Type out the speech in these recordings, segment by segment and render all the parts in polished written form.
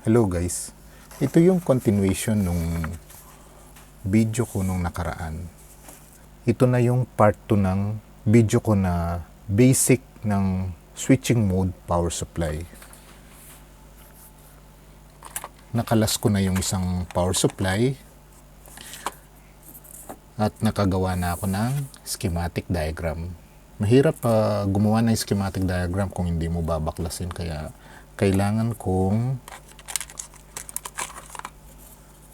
Hello guys, ito yung continuation nung video ko nung nakaraan. Ito na yung part 2 ng video ko na basic ng switching mode power supply. Nakalas ko na yung isang power supply at nakagawa na ako ng schematic diagram. Mahirap gumawa ng schematic diagram kung hindi mo babaklasin, kaya kailangan kong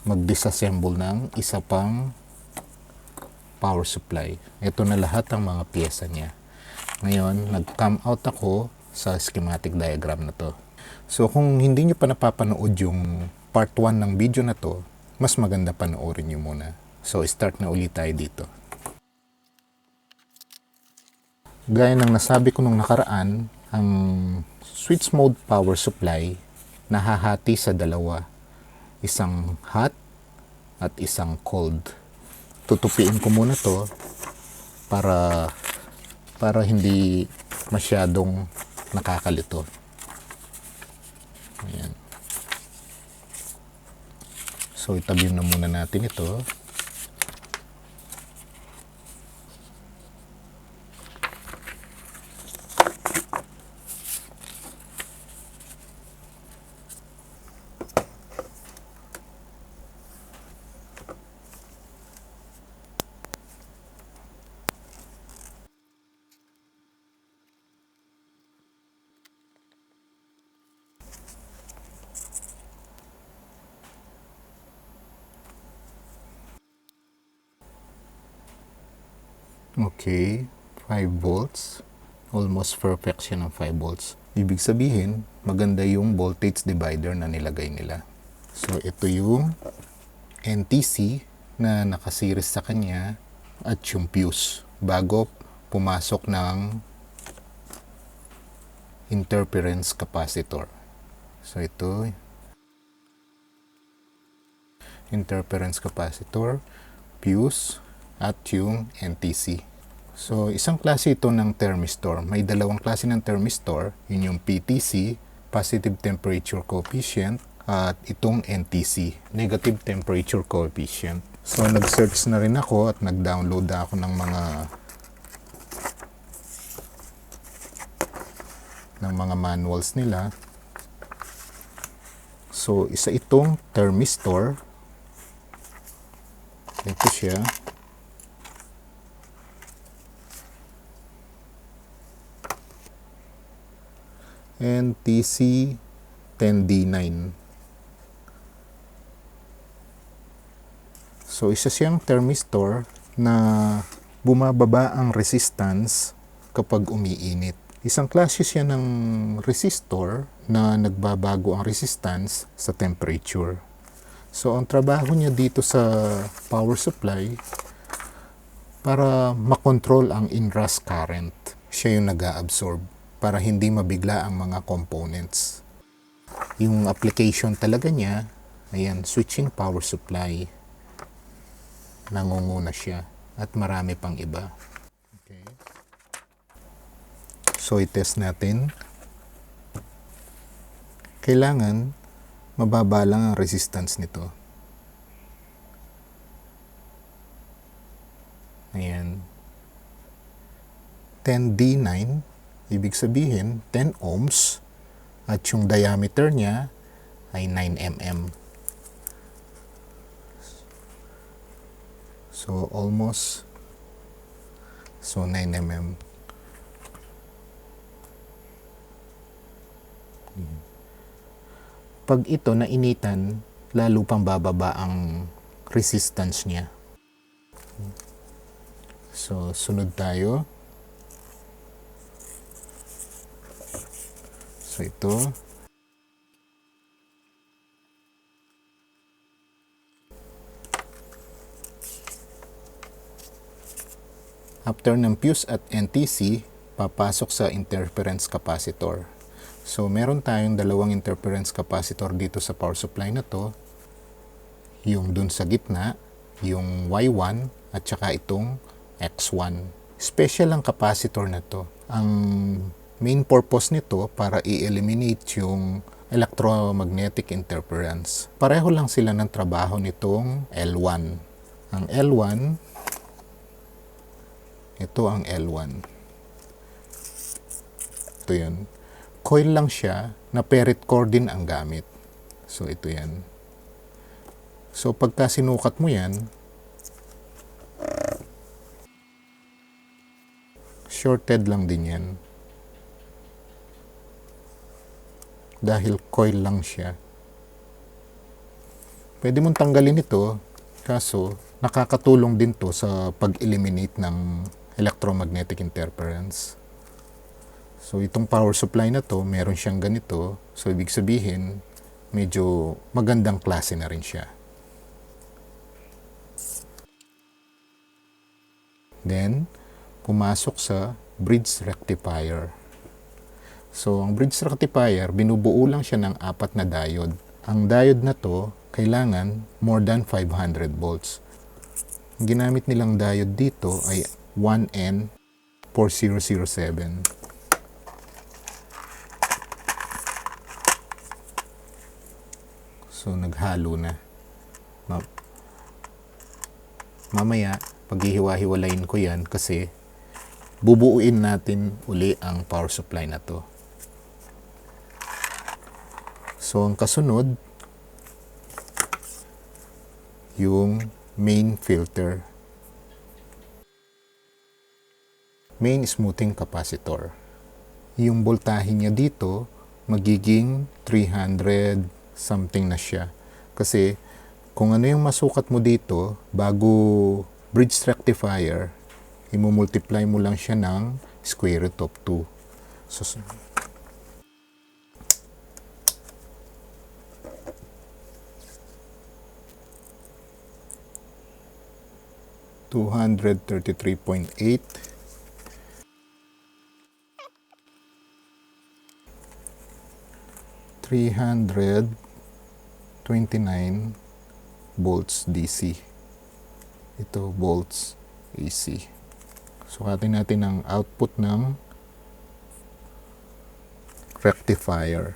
mag-disassemble ng isa pang power supply. Ito na lahat ang mga pyesa niya. Ngayon, nag-come out ako sa schematic diagram na to. So, kung hindi nyo pa napapanood yung part 1 ng video na to, mas maganda panoorin nyo muna. So, start na ulit tayo dito. Gaya ng nasabi ko nung nakaraan, ang switch mode power supply nahahati sa dalawa. Isang hot at isang cold. Tutupiin ko muna to para hindi masyadong nakakalito. Ayan. So itabi na muna natin ito. Okay, 5 volts. Almost perfect siya ng 5 volts. Ibig sabihin, maganda yung voltage divider na nilagay nila. So, ito yung NTC na nakasiris sa kanya at yung fuse bago pumasok ng interference capacitor. So, ito interference capacitor, fuse, at yung NTC. So, isang klase ito ng thermistor. May dalawang klase ng thermistor. Yun yung PTC, positive temperature coefficient, at itong NTC, negative temperature coefficient. So, nag-search na rin ako at nag-download ako ng mga manuals nila. So, isa itong thermistor. Ito siya. NTC 10D9. So, isa siyang thermistor na bumababa ang resistance kapag umiinit. Isang klase siya ng resistor na nagbabago ang resistance sa temperature. So, ang trabaho niya dito sa power supply para makontrol ang inrush current. Siya yung nag-a-absorb para hindi mabigla ang mga components. Yung application talaga niya, ayan, switching power supply. Nangunguna siya at marami pang iba. Okay. So, i-test natin. Kailangan mababa lang ang resistance nito. Ayan. 10D9, ibig sabihin 10 ohms at yung diameter niya ay 9 mm. So, almost 9 mm. Pag ito nainitan, lalo pang bababa ang resistance niya. So, sunod tayo. So, ito. After ng fuse at NTC, papasok sa interference capacitor. So, meron tayong dalawang interference capacitor dito sa power supply na to. Yung dun sa gitna, yung Y1 at saka itong X1. Special ang capacitor na to. Ang main purpose nito para i-eliminate yung electromagnetic interference. Pareho lang sila ng trabaho nitong L1. Ang L1, ito ang L1. Ito yun. Coil lang siya na ferrite core din ang gamit. So ito yan. So pagka sinukat mo yan, shorted lang din yan. Dahil coil lang siya. Pwede mong tanggalin ito, kaso nakakatulong din to sa pag-eliminate ng electromagnetic interference. So itong power supply na to, meron siyang ganito. So ibig sabihin, medyo magandang klase na rin siya. Then, pumasok sa bridge rectifier. So ang bridge rectifier, binubuo lang siya ng 4 na diode. Ang diode na to, kailangan more than 500 volts. Ang ginamit nilang diode dito ay 1N4007. So, naghalo na. Mamaya, paghihiwa-hiwalayin ko yan kasi bubuuin natin uli ang power supply na to. So, ang kasunod, yung main filter. Main smoothing capacitor. Yung voltahe niya dito, magiging 300 something na siya. Kasi kung ano yung masukat mo dito, bago bridge rectifier, imumultiply mo lang siya ng square root of 2. So, 233.8 329 volts DC. Ito volts AC. Sukatin natin ang output ng rectifier.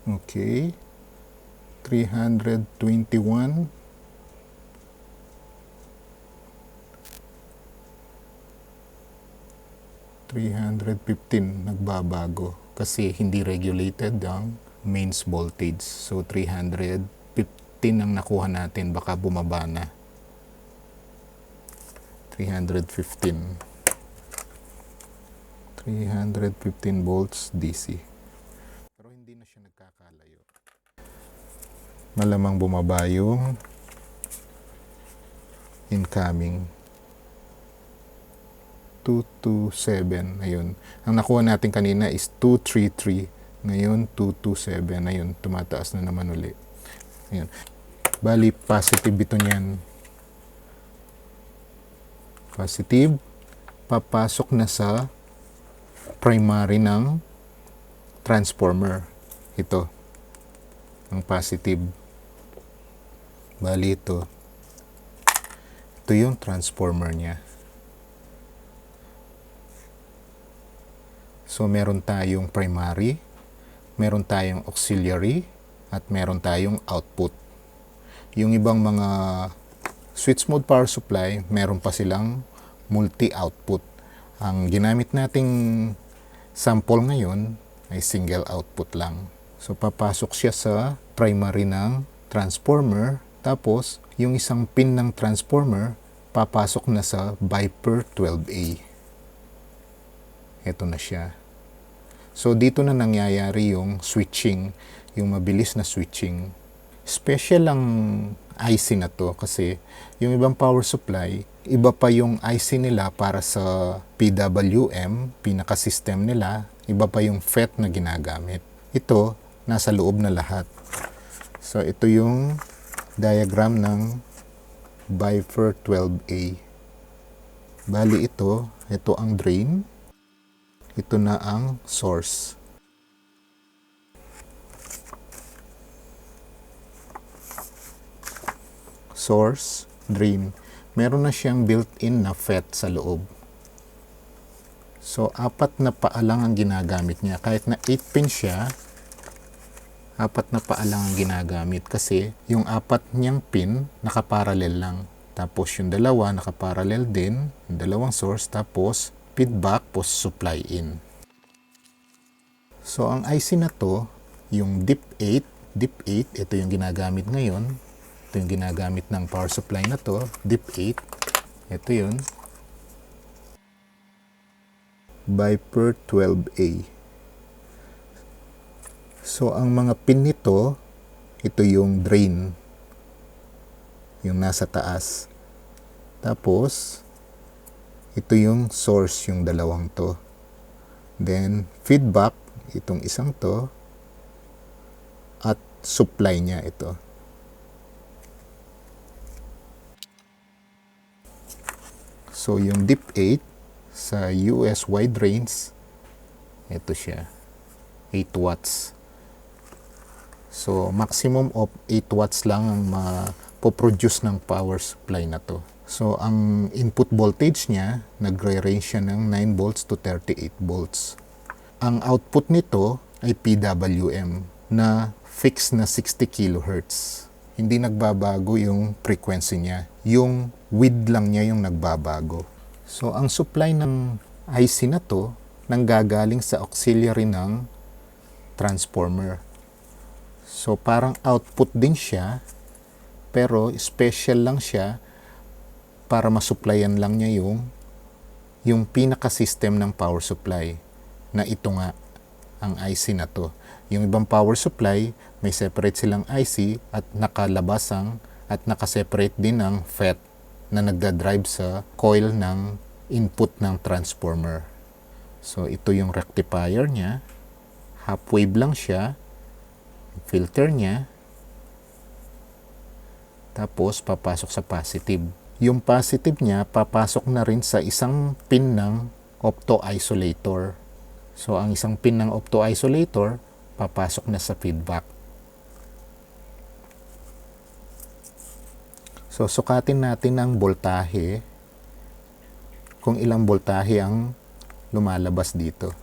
Okay, 321. Nagbabago kasi hindi regulated ang mains voltage. So 315 ang nakuha natin, baka bumaba na. 315 volts DC. Pero hindi na siya nagkakalayo. Malamang bumaba yung incoming. 227. Ayun. Ang nakuha natin kanina is 233. Ngayon, 227. Ayun, tumataas na naman uli. Ayun. Bali, positive ito niyan. Positive. Papasok na sa primary ng transformer. Ito. Ang positive. Bali, ito. Ito yung transformer niya. So, meron tayong primary, meron tayong auxiliary, at meron tayong output. Yung ibang mga switch mode power supply, meron pa silang multi-output. Ang ginamit nating sample ngayon ay single output lang. So, papasok siya sa primary ng transformer, tapos yung isang pin ng transformer, papasok na sa Viper 12A. Ito na siya. So, dito na nangyayari yung switching, yung mabilis na switching. Special ang IC na to kasi yung ibang power supply, iba pa yung IC nila para sa PWM, pinaka-system nila, iba pa yung FET na ginagamit. Ito, nasa loob na lahat. So, ito yung diagram ng Viper 12A. Bali ito ang drain. Ito na ang source. Source, drain. Meron na siyang built-in na FET sa loob. So, 4 na paa lang ang ginagamit niya. Kahit na 8 pin siya, 4 na paa lang ang ginagamit. Kasi, yung 4 niyang pin, nakaparallel lang. Tapos, yung dalawa, nakaparallel din. Yung dalawang source, tapos, feedback, tapos supply in. So, ang IC na to, yung DIP8, ito yung ginagamit ngayon. Ito yung ginagamit ng power supply na to, DIP8. Ito yun. Viper 12A. So, ang mga pin nito, ito yung drain. Yung nasa taas. Tapos, ito yung source, yung dalawang to. Then, feedback, itong isang to. At supply niya ito. So, yung DIP8 sa US wide range, ito siya. 8 watts. So, maximum of 8 watts lang ang mapoproduce ng power supply na to. So, ang input voltage niya, nagre-range siya ng 9 volts to 38 volts. Ang output nito ay PWM na fixed na 60 kHz. Hindi nagbabago yung frequency niya. Yung width lang niya yung nagbabago. So, ang supply ng IC na to, nanggagaling sa auxiliary ng transformer. So, parang output din siya, pero special lang siya para masupplyan lang niya yung pinaka-system ng power supply na ito nga, ang IC na to. Yung ibang power supply, may separate silang IC at nakalabasang at nakaseparate din ng FET na nagdadrive sa coil ng input ng transformer. So, ito yung rectifier niya. Half wave lang siya. Filter niya. Tapos, papasok sa positive. Yung positive niya, papasok na rin sa isang pin ng opto-isolator. So, ang isang pin ng opto-isolator, papasok na sa feedback. So, sukatin natin ang voltahe. Kung ilang voltahe ang lumalabas dito.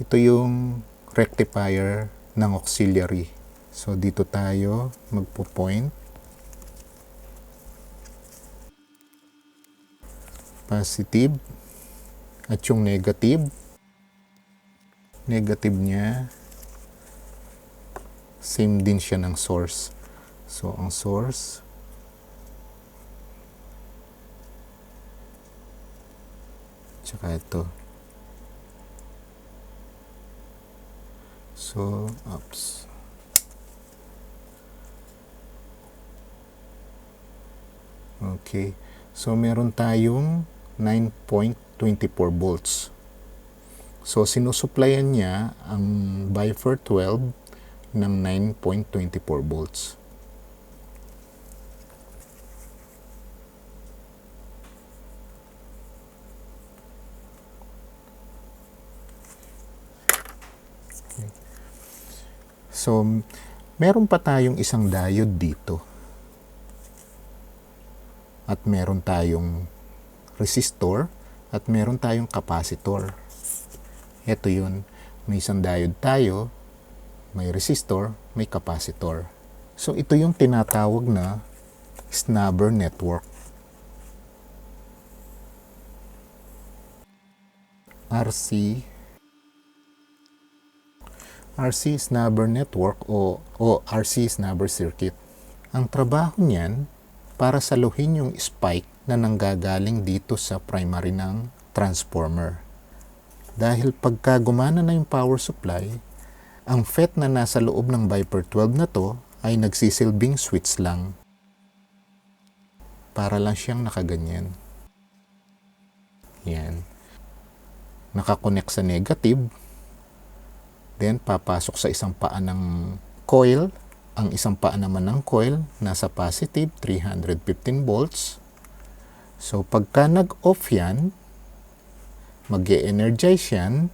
Ito yung rectifier ng auxiliary. So, dito tayo magpo-point. Positive. At yung negative. Negative niya, same din siya ng source. So, ang source, tsaka ito. So, ups. Okay. So, meron tayong 9.24 volts. So, sinusuplayan niya ang Viper 12 ng 9.24 volts. Okay. So, meron pa tayong isang diode dito. At meron tayong resistor at meron tayong capacitor. Ito yun. May isang diode tayo, may resistor, may capacitor. So, ito yung tinatawag na snubber network. RC snubber network o RC snubber circuit. Ang trabaho niyan, para saluhin yung spike na nanggagaling dito sa primary ng transformer. Dahil pagka gumana na yung power supply, ang FET na nasa loob ng Viper 12 na to ay nagsisilbing switch lang. Para lang siyang nakaganyan. Yan. Nakakonect sa negative. Then, papasok sa isang paa ng coil. Ang isang paa naman ng coil, nasa positive, 315 volts. So, pagka nag-off yan, mag-e-energize yan,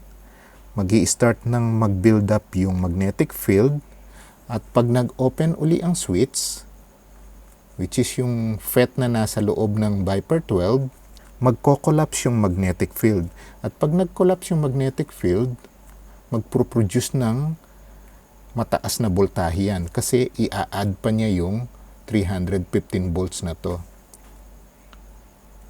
mag-i-start ng mag-build up yung magnetic field, at pag nag-open uli ang switch, which is yung FET na nasa loob ng Viper 12, magko-collapse yung magnetic field. At pag nag-collapse yung magnetic field, magpo-produce ng mataas na voltahe yan kasi i-add pa niya yung 315 volts na to.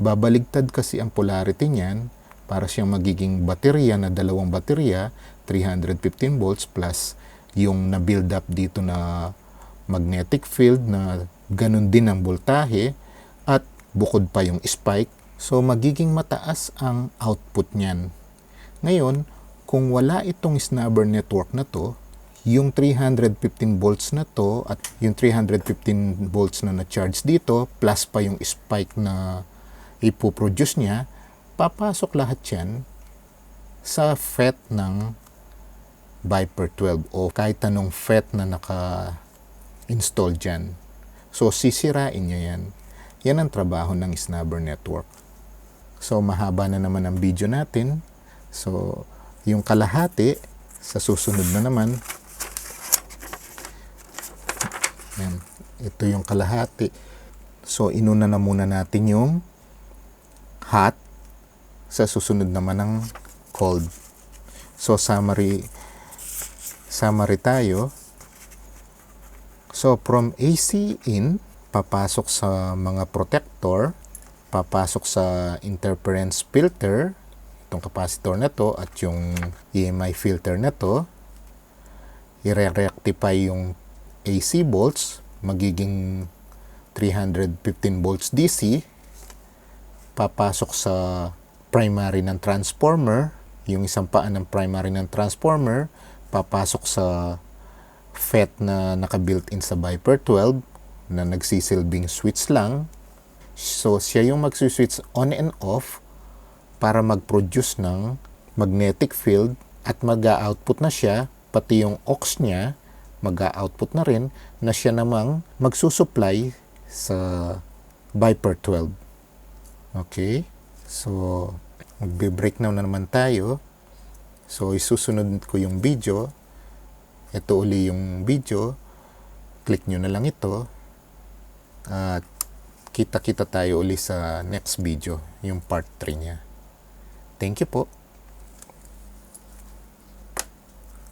Babaligtad kasi ang polarity niyan para siyang magiging baterya na dalawang baterya, 315 volts plus yung na-build up dito na magnetic field na ganun din ang voltahe at bukod pa yung spike. So, magiging mataas ang output niyan. Ngayon, kung wala itong snubber network na to, yung 315 volts na to at yung 315 volts na na-charge dito, plus pa yung spike na ipoproduce niya, papasok lahat yan sa FET ng Viper 12 o kahit anong FET na naka-install dyan. So, sisirain niya yan. Yan ang trabaho ng snubber network. So, mahaba na naman ang video natin. So, yung kalahati, sa susunod na naman. Yan. Ito yung kalahati. So, inuna na muna natin yung hot. Sa susunod naman ng cold. So, summary tayo. So, from AC in, papasok sa mga protector, papasok sa interference filter, itong capacitor na to, at yung EMI filter na to, i-rectify yung AC volts, magiging 315 volts DC, papasok sa primary ng transformer, yung isang paa ng primary ng transformer, papasok sa FET na naka-built-in sa Viper 12 na nagsisilbing switch lang. So, siya yung mag-switch on and off para mag-produce ng magnetic field at mag-output na siya, pati yung aux niya, mag-output na rin na siya namang magsusupply sa Viper 12. Okay? So, magbe-breakdown na naman tayo. So, isusunod ko yung video. Ito uli yung video. Click nyo na lang ito. At kita-kita tayo uli sa next video, yung part 3 niya. Thank you po.